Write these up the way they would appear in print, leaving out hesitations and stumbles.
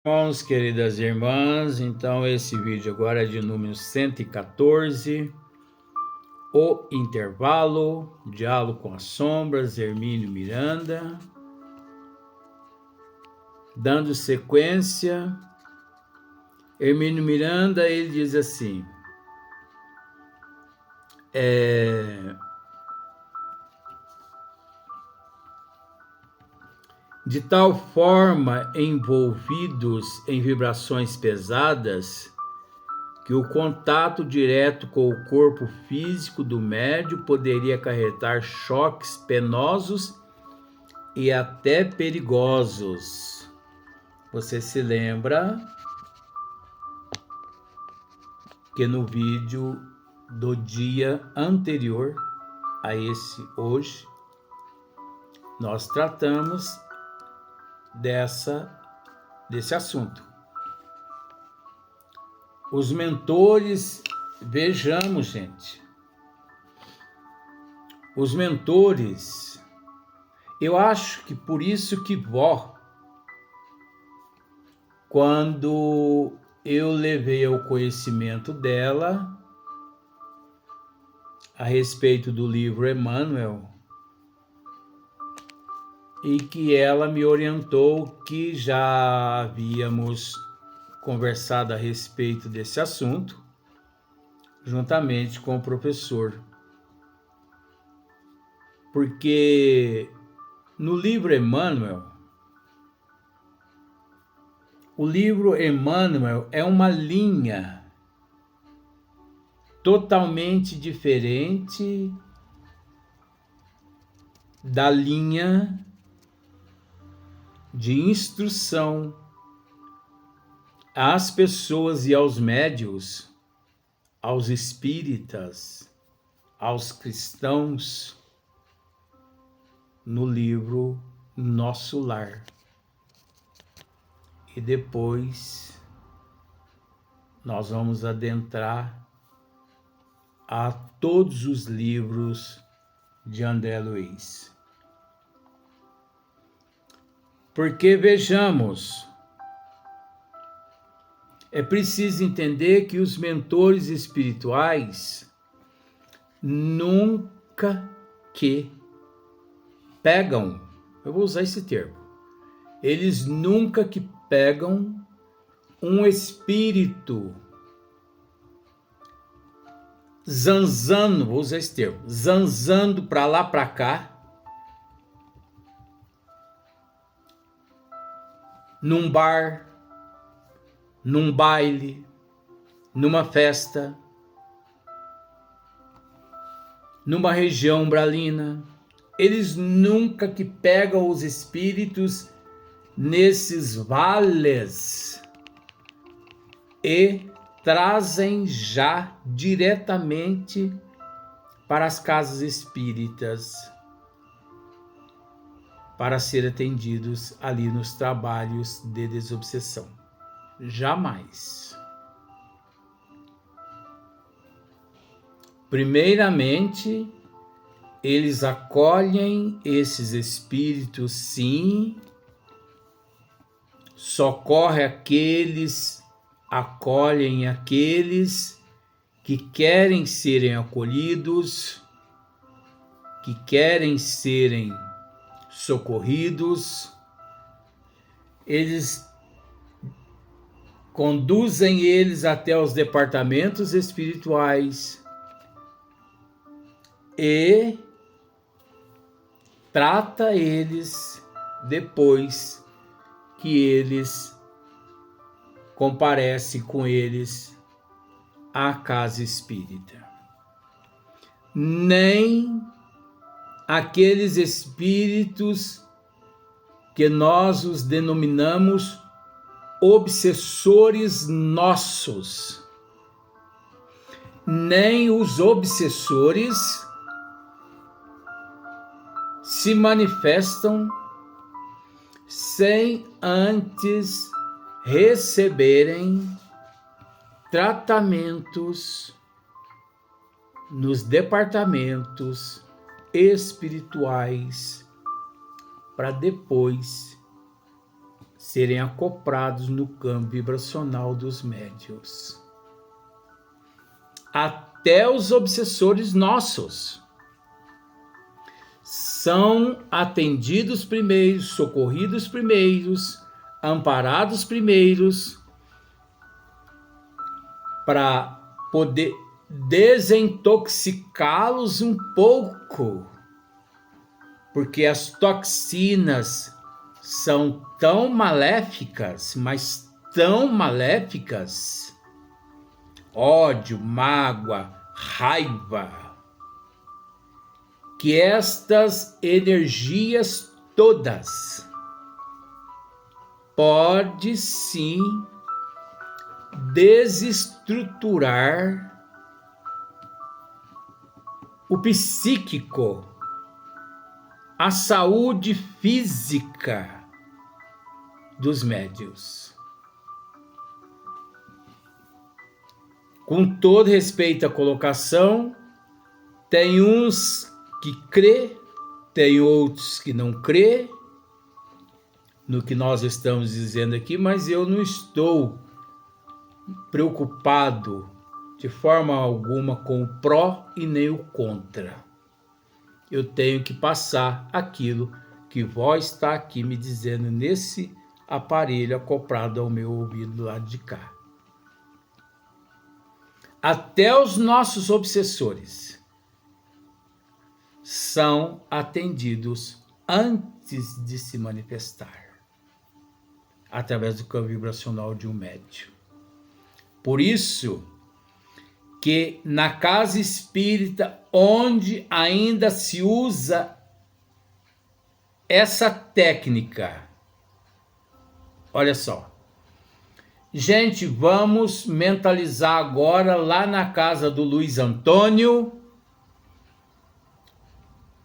Irmãos, queridas irmãs, então esse vídeo agora é de número 114, O Intervalo, Diálogo com as Sombras, Hermínio Miranda. Dando sequência, Hermínio Miranda, ele diz assim, de tal forma envolvidos em vibrações pesadas, que o contato direto com o corpo físico do médium poderia acarretar choques penosos e até perigosos. Você se lembra que no vídeo do dia anterior a esse hoje, nós tratamos desse assunto. Os mentores, vejamos, gente, os mentores, eu acho que por isso que vó, quando eu levei ao conhecimento dela a respeito do livro Emmanuel, e que ela me orientou que já havíamos conversado a respeito desse assunto, juntamente com o professor. Porque no livro Emmanuel, o livro Emmanuel é uma linha totalmente diferente da linha de instrução às pessoas e aos médios, aos espíritas, aos cristãos, no livro Nosso Lar. E depois nós vamos adentrar a todos os livros de André Luiz. Porque vejamos, é preciso entender que os mentores espirituais nunca que pegam, eu vou usar esse termo, eles nunca que pegam um espírito zanzando, vou usar esse termo, zanzando para lá para cá, num bar, num baile, numa festa, numa região umbralina. Eles nunca que pegam os espíritos nesses vales e trazem já diretamente para as casas espíritas para ser atendidos ali nos trabalhos de desobsessão. Jamais. Primeiramente, eles acolhem esses espíritos, sim, acolhem aqueles que querem serem acolhidos, que querem serem socorridos. Eles conduzem eles até os departamentos espirituais e trata eles depois que eles comparecem com eles à casa espírita. Nem aqueles espíritos que nós os denominamos obsessores nossos, nem os obsessores se manifestam sem antes receberem tratamentos nos departamentos espirituais para depois serem acoplados no campo vibracional dos médiuns. Até os obsessores nossos são atendidos primeiros, socorridos primeiros, amparados primeiros, para poder desintoxicá-los um pouco, porque as toxinas são tão maléficas, mas tão maléficas, ódio, mágoa, raiva, que estas energias todas pode sim desestruturar o psíquico, a saúde física dos médiuns. Com todo respeito à colocação, tem uns que crê, tem outros que não crê no que nós estamos dizendo aqui, mas eu não estou preocupado de forma alguma com o pró e nem o contra. Eu tenho que passar aquilo que vós está aqui me dizendo nesse aparelho acoplado ao meu ouvido do lado de cá. Até os nossos obsessores são atendidos antes de se manifestar, através do campo vibracional de um médium. Por isso que na casa espírita, onde ainda se usa essa técnica, olha só, gente, vamos mentalizar agora lá na casa do Luiz Antônio,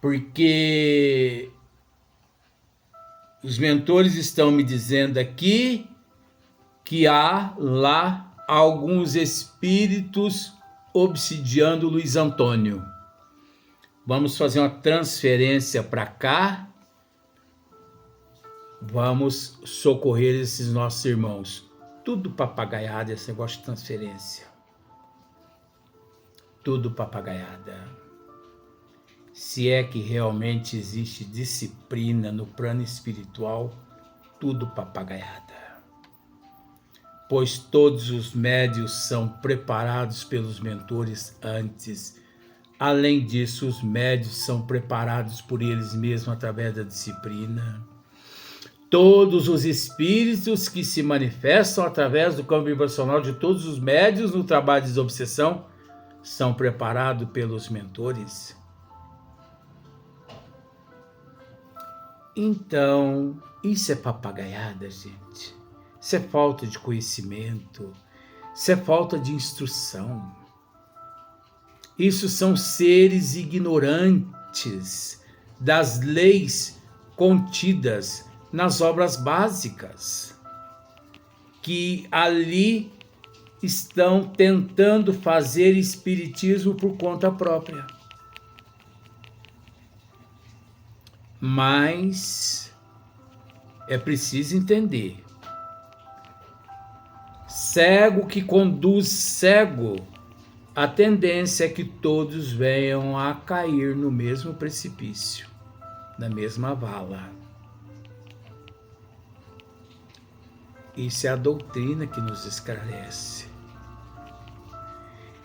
porque os mentores estão me dizendo aqui que há lá alguns espíritos obsidiando Luiz Antônio. Vamos fazer uma transferência para cá. Vamos socorrer esses nossos irmãos. Tudo papagaiada esse negócio de transferência. Tudo papagaiada. Se é que realmente existe disciplina no plano espiritual, tudo papagaiada. Pois todos os médiuns são preparados pelos mentores antes. Além disso, os médiuns são preparados por eles mesmos através da disciplina. Todos os espíritos que se manifestam através do campo vibracional de todos os médiuns no trabalho de desobsessão são preparados pelos mentores. Então, isso é papagaiada, gente. Isso é falta de conhecimento. Isso é falta de instrução. Isso são seres ignorantes das leis contidas nas obras básicas, que ali estão tentando fazer espiritismo por conta própria. Mas é preciso entender. Cego que conduz cego, a tendência é que todos venham a cair no mesmo precipício, na mesma vala. Isso é a doutrina que nos esclarece.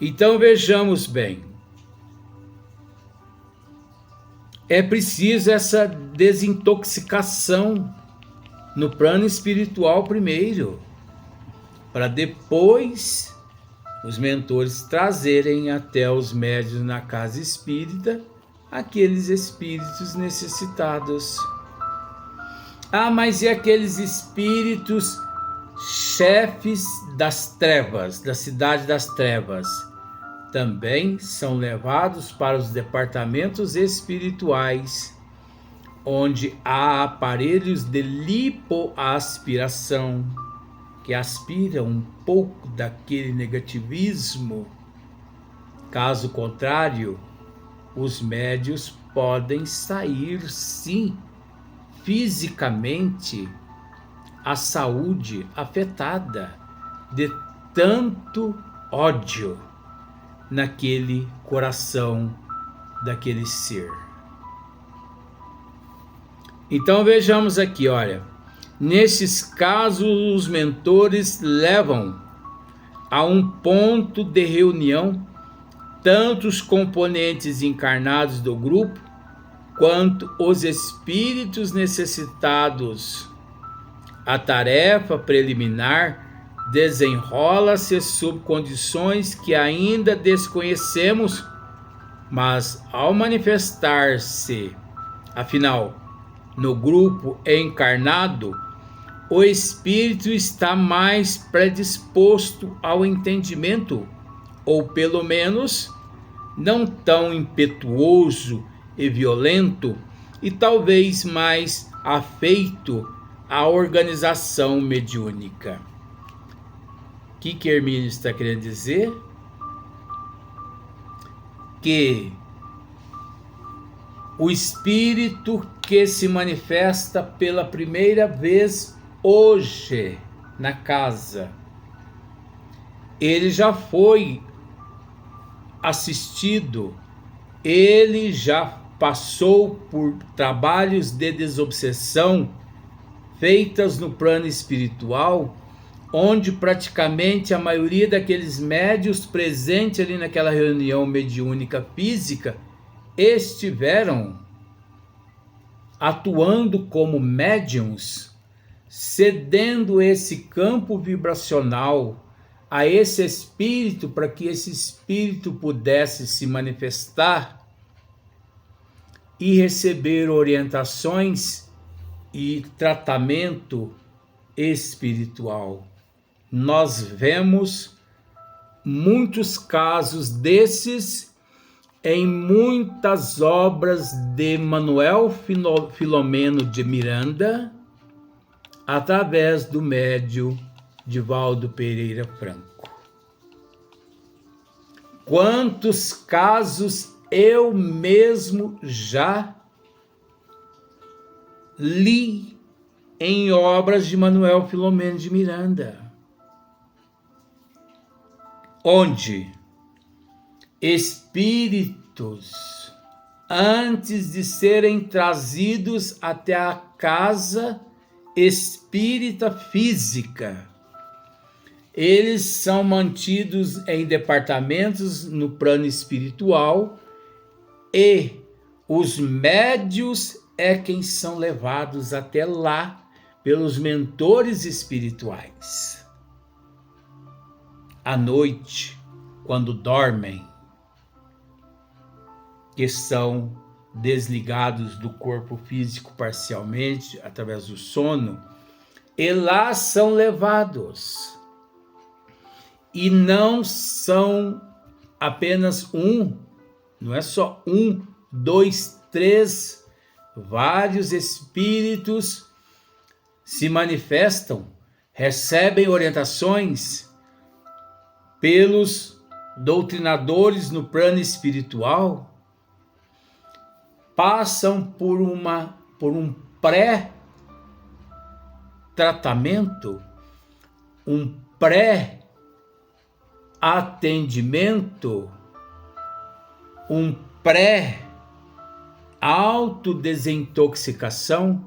Então vejamos bem. É preciso essa desintoxicação no plano espiritual primeiro, para depois os mentores trazerem até os médiuns na casa espírita aqueles espíritos necessitados. Ah, mas e aqueles espíritos chefes das trevas, da cidade das trevas? Também são levados para os departamentos espirituais, onde há aparelhos de lipoaspiração, que aspiram um pouco daquele negativismo. Caso contrário, os médiuns podem sair, sim, fisicamente a saúde afetada de tanto ódio naquele coração daquele ser. Então vejamos aqui, olha, nesses casos os mentores levam a um ponto de reunião tanto os componentes encarnados do grupo quanto os espíritos necessitados. A tarefa preliminar desenrola-se sob condições que ainda desconhecemos, mas ao manifestar-se, afinal, no grupo encarnado, o espírito está mais predisposto ao entendimento, ou pelo menos não tão impetuoso e violento, e talvez mais afeito à organização mediúnica. O que Hermínio está querendo dizer? Que o espírito que se manifesta pela primeira vez hoje na casa, ele já foi assistido, ele já passou por trabalhos de desobsessão feitas no plano espiritual, onde praticamente a maioria daqueles médios presentes ali naquela reunião mediúnica física estiveram atuando como médiums, cedendo esse campo vibracional a esse espírito para que esse espírito pudesse se manifestar e receber orientações e tratamento espiritual. Nós vemos muitos casos desses em muitas obras de Manuel Filomeno de Miranda, através do médium Divaldo Pereira Franco. Quantos casos eu mesmo já li em obras de Manuel Filomeno de Miranda, onde espíritos, antes de serem trazidos até a casa espírita física, eles são mantidos em departamentos no plano espiritual e os médios é quem são levados até lá pelos mentores espirituais. À noite, quando dormem, que são desligados do corpo físico parcialmente, através do sono, e lá são levados. E não são apenas não é só 1, 2, 3, vários espíritos se manifestam, recebem orientações pelos doutrinadores no plano espiritual, passam por um pré-tratamento, um pré-atendimento, um pré-autodesintoxicação,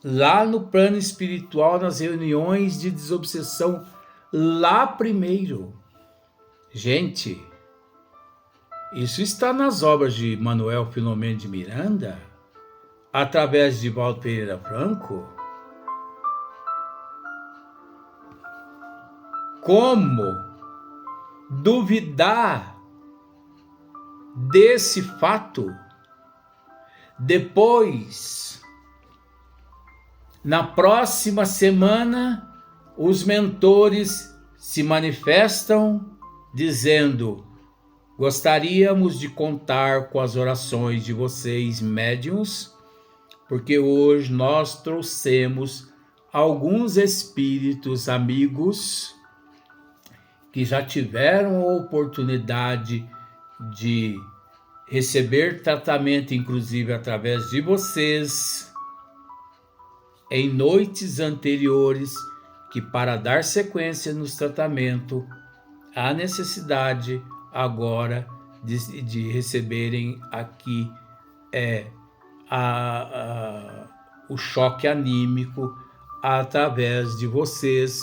lá no plano espiritual, nas reuniões de desobsessão, lá primeiro. Gente, isso está nas obras de Manuel Filomeno de Miranda, através de Divaldo Pereira Franco. Como duvidar desse fato? Depois, na próxima semana, os mentores se manifestam dizendo: gostaríamos de contar com as orações de vocês, médiuns, porque hoje nós trouxemos alguns espíritos amigos que já tiveram a oportunidade de receber tratamento, inclusive através de vocês, em noites anteriores que, para dar sequência nos tratamentos, há necessidade agora de receberem aqui o choque anímico através de vocês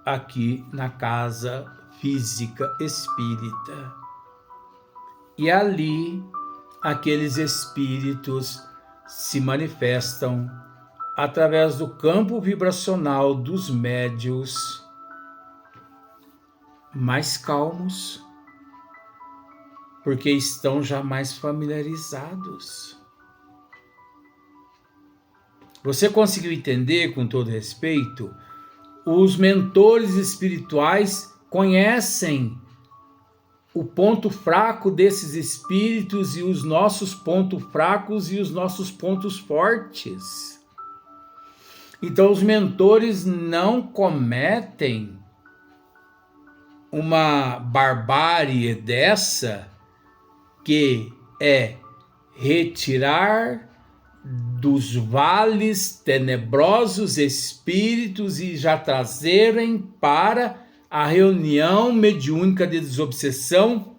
aqui na casa física espírita. E ali aqueles espíritos se manifestam através do campo vibracional dos médiuns mais calmos, porque estão já mais familiarizados. Você conseguiu entender, com todo respeito? Os mentores espirituais conhecem o ponto fraco desses espíritos e os nossos pontos fracos e os nossos pontos fortes. Então, os mentores não cometem uma barbárie dessa, que é retirar dos vales tenebrosos espíritos e já trazerem para a reunião mediúnica de desobsessão,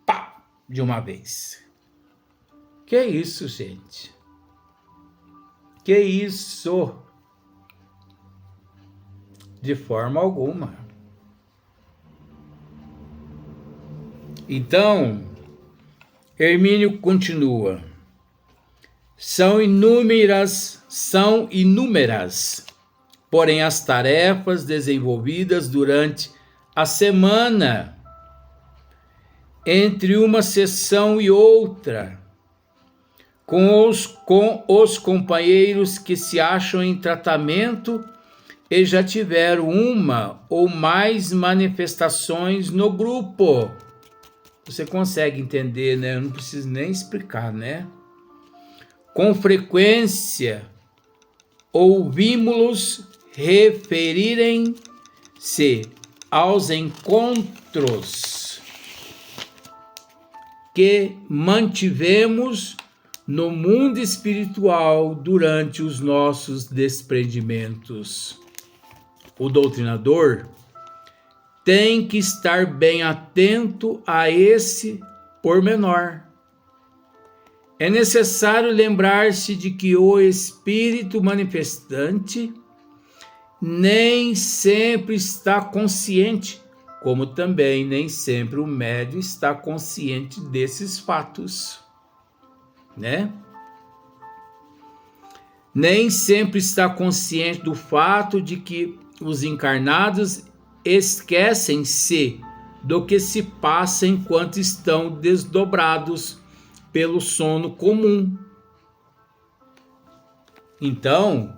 pá, de uma vez. Que isso, gente? Que isso? De forma alguma. Então, Hermínio continua. São inúmeras, porém as tarefas desenvolvidas durante a semana, entre uma sessão e outra, com os companheiros que se acham em tratamento e já tiveram uma ou mais manifestações no grupo. Você consegue entender, né? Eu não preciso nem explicar, né? Com frequência, ouvimos-los referirem-se aos encontros que mantivemos no mundo espiritual durante os nossos desprendimentos. O doutrinador tem que estar bem atento a esse pormenor. É necessário lembrar-se de que o espírito manifestante nem sempre está consciente, como também nem sempre o médium está consciente desses fatos, né? Nem sempre está consciente do fato de que os encarnados esquecem-se do que se passa enquanto estão desdobrados pelo sono comum. Então,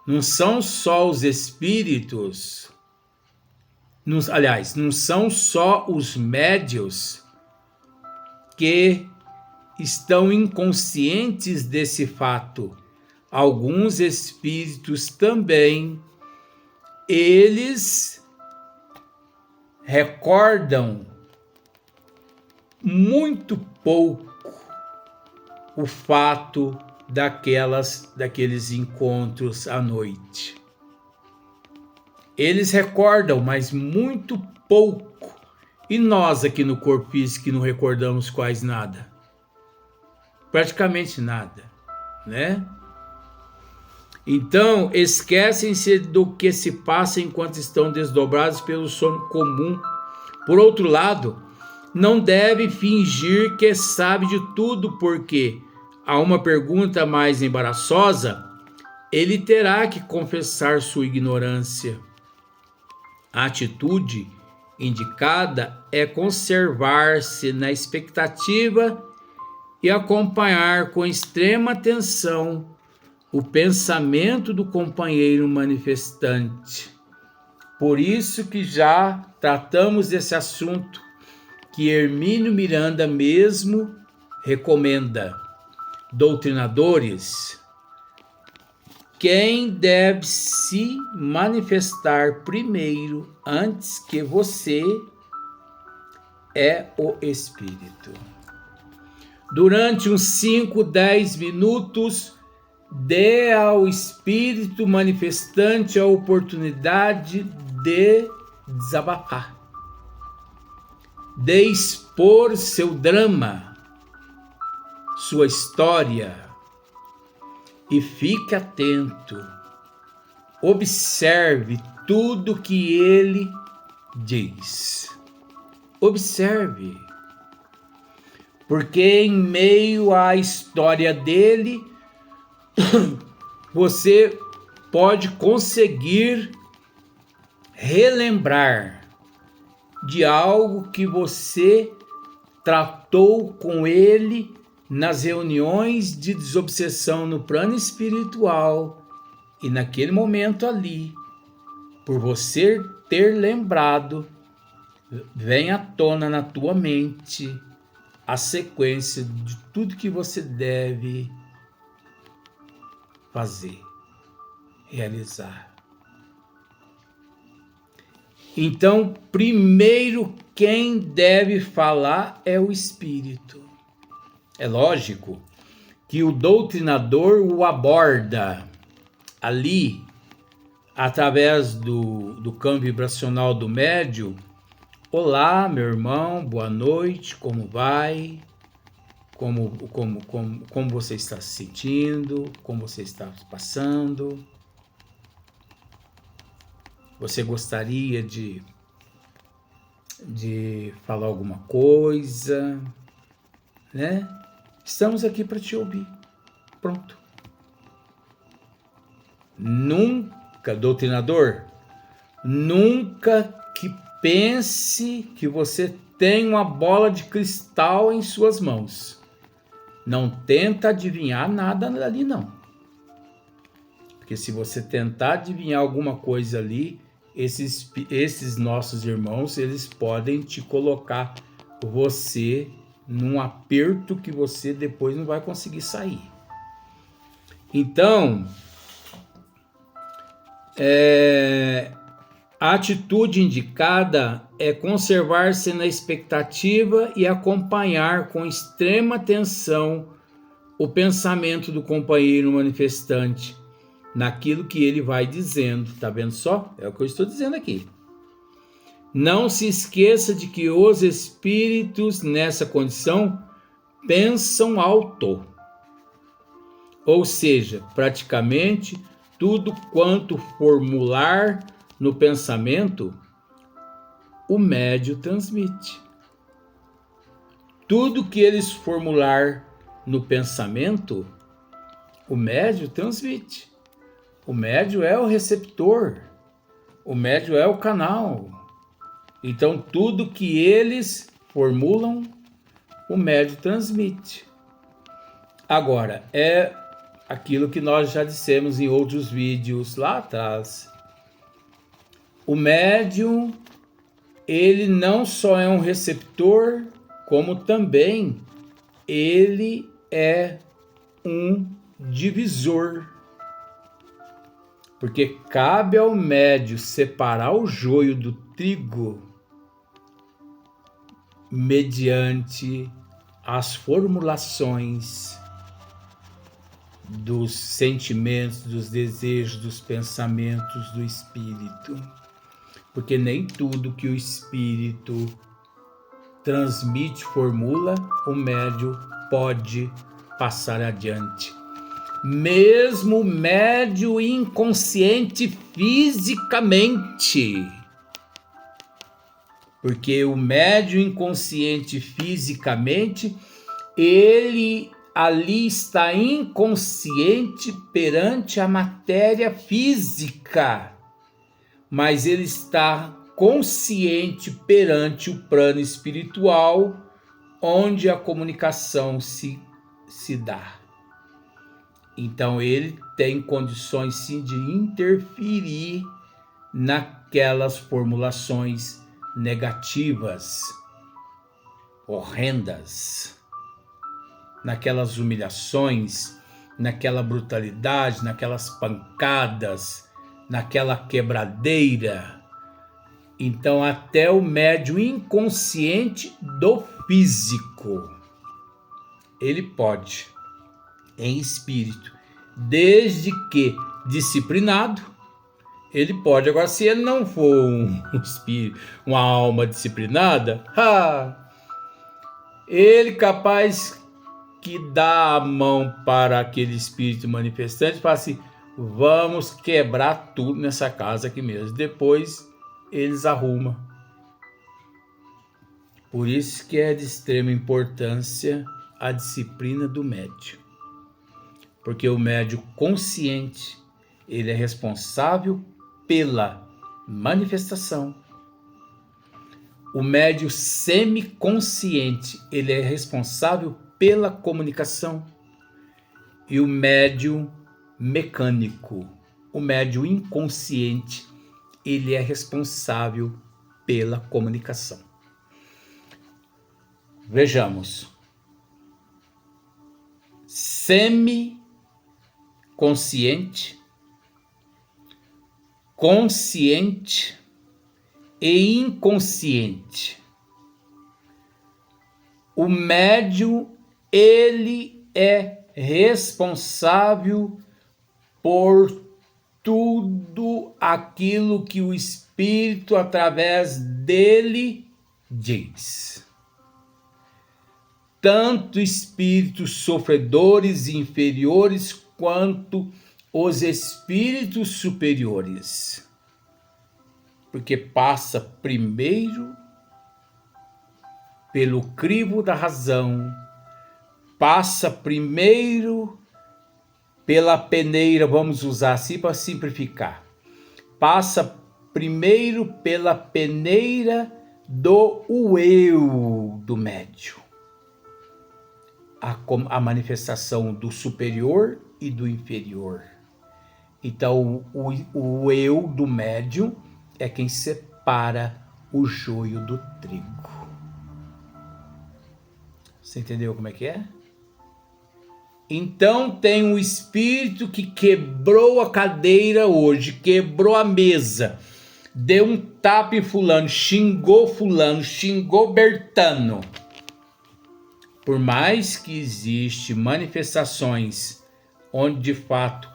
não são só os espíritos, não são só os médiuns que estão inconscientes desse fato. Alguns espíritos também, eles recordam muito pouco o fato daqueles encontros à noite. Eles recordam, mas muito pouco. E nós aqui no corpo físico que não recordamos quase nada. Praticamente nada, né? Então, esquecem-se do que se passa enquanto estão desdobrados pelo sono comum. Por outro lado, não deve fingir que sabe de tudo, porque a uma pergunta mais embaraçosa, ele terá que confessar sua ignorância. A atitude indicada é conservar-se na expectativa e acompanhar com extrema atenção o pensamento do companheiro manifestante. Por isso que já tratamos desse assunto que Hermínio Miranda mesmo recomenda. Doutrinadores, quem deve se manifestar primeiro antes que você é o Espírito. Durante uns 5, 10 minutos, dê ao espírito manifestante a oportunidade de desabafar, de expor seu drama, sua história, e fique atento, observe tudo que ele diz. Observe, porque em meio à história dele, você pode conseguir relembrar de algo que você tratou com ele nas reuniões de desobsessão no plano espiritual, e naquele momento ali, por você ter lembrado, vem à tona na tua mente a sequência de tudo que você deve fazer, realizar. Então, primeiro quem deve falar é o espírito. É lógico que o doutrinador o aborda ali, através do campo vibracional do médium. Olá, meu irmão, boa noite, como vai? Como você está se sentindo? Como você está passando? Você gostaria de falar alguma coisa? Né? Estamos aqui para te ouvir. Pronto. Nunca, doutrinador, nunca que pense que você tem uma bola de cristal em suas mãos. Não tenta adivinhar nada ali, não. Porque se você tentar adivinhar alguma coisa ali, esses nossos irmãos, eles podem te colocar você num aperto que você depois não vai conseguir sair. Então, a atitude indicada é conservar-se na expectativa e acompanhar com extrema atenção o pensamento do companheiro manifestante naquilo que ele vai dizendo. Tá vendo só? É o que eu estou dizendo aqui. Não se esqueça de que os espíritos nessa condição pensam alto. Ou seja, praticamente tudo quanto formular no pensamento, o médium transmite. Tudo que eles formular no pensamento, o médium transmite. O médium é o receptor. O médium é o canal. Então, tudo que eles formulam, o médium transmite. Agora, é aquilo que nós já dissemos em outros vídeos lá atrás. O médium, ele não só é um receptor, como também ele é um divisor. Porque cabe ao médium separar o joio do trigo mediante as formulações dos sentimentos, dos desejos, dos pensamentos do espírito. Porque nem tudo que o espírito transmite, formula, o médium pode passar adiante. Mesmo o médium inconsciente fisicamente. Porque o médium inconsciente fisicamente, ele ali está inconsciente perante a matéria física, mas ele está consciente perante o plano espiritual, onde a comunicação se dá. Então ele tem condições sim de interferir naquelas formulações negativas, horrendas, naquelas humilhações, naquela brutalidade, naquelas pancadas, naquela quebradeira. Então até o médium inconsciente do físico, ele pode, em espírito, desde que disciplinado, ele pode. Agora, se ele não for um espírito, uma alma disciplinada, ele capaz que dá a mão para aquele espírito manifestante e fala assim: vamos quebrar tudo nessa casa aqui mesmo. Depois eles arrumam. Por isso que é de extrema importância a disciplina do médium. Porque o médium consciente, ele é responsável pela manifestação. O médium semiconsciente, ele é responsável pela comunicação. E o médium mecânico, o médium inconsciente, ele é responsável pela comunicação. Vejamos. Semiconsciente, consciente e inconsciente. O médium, ele é responsável por tudo aquilo que o espírito através dele diz. Tanto espíritos sofredores inferiores quanto os espíritos superiores. Porque passa primeiro pelo crivo da razão, passa primeiro pela peneira, vamos usar assim para simplificar, passa primeiro pela peneira do eu do médium. A manifestação do superior e do inferior. Então, o eu do médium é quem separa o joio do trigo. Você entendeu como é que é? Então, tem um espírito que quebrou a cadeira hoje, quebrou a mesa, deu um tapa em fulano, xingou Bertano. Por mais que existem manifestações onde de fato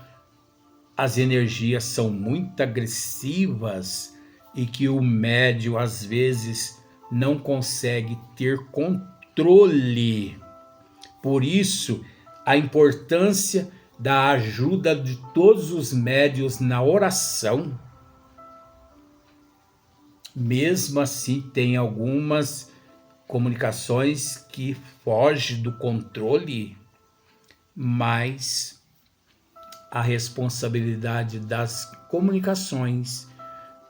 as energias são muito agressivas e que o médium às vezes não consegue ter controle. Por isso, a importância da ajuda de todos os médiuns na oração. Mesmo assim, tem algumas comunicações que fogem do controle, mas a responsabilidade das comunicações,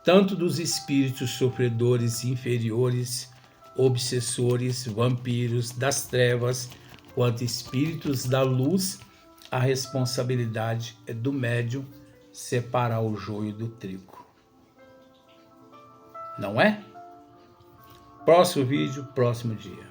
tanto dos espíritos sofredores inferiores, obsessores, vampiros das trevas, quanto espíritos da luz, a responsabilidade é do médium separar o joio do trigo. Não é? Próximo vídeo, próximo dia.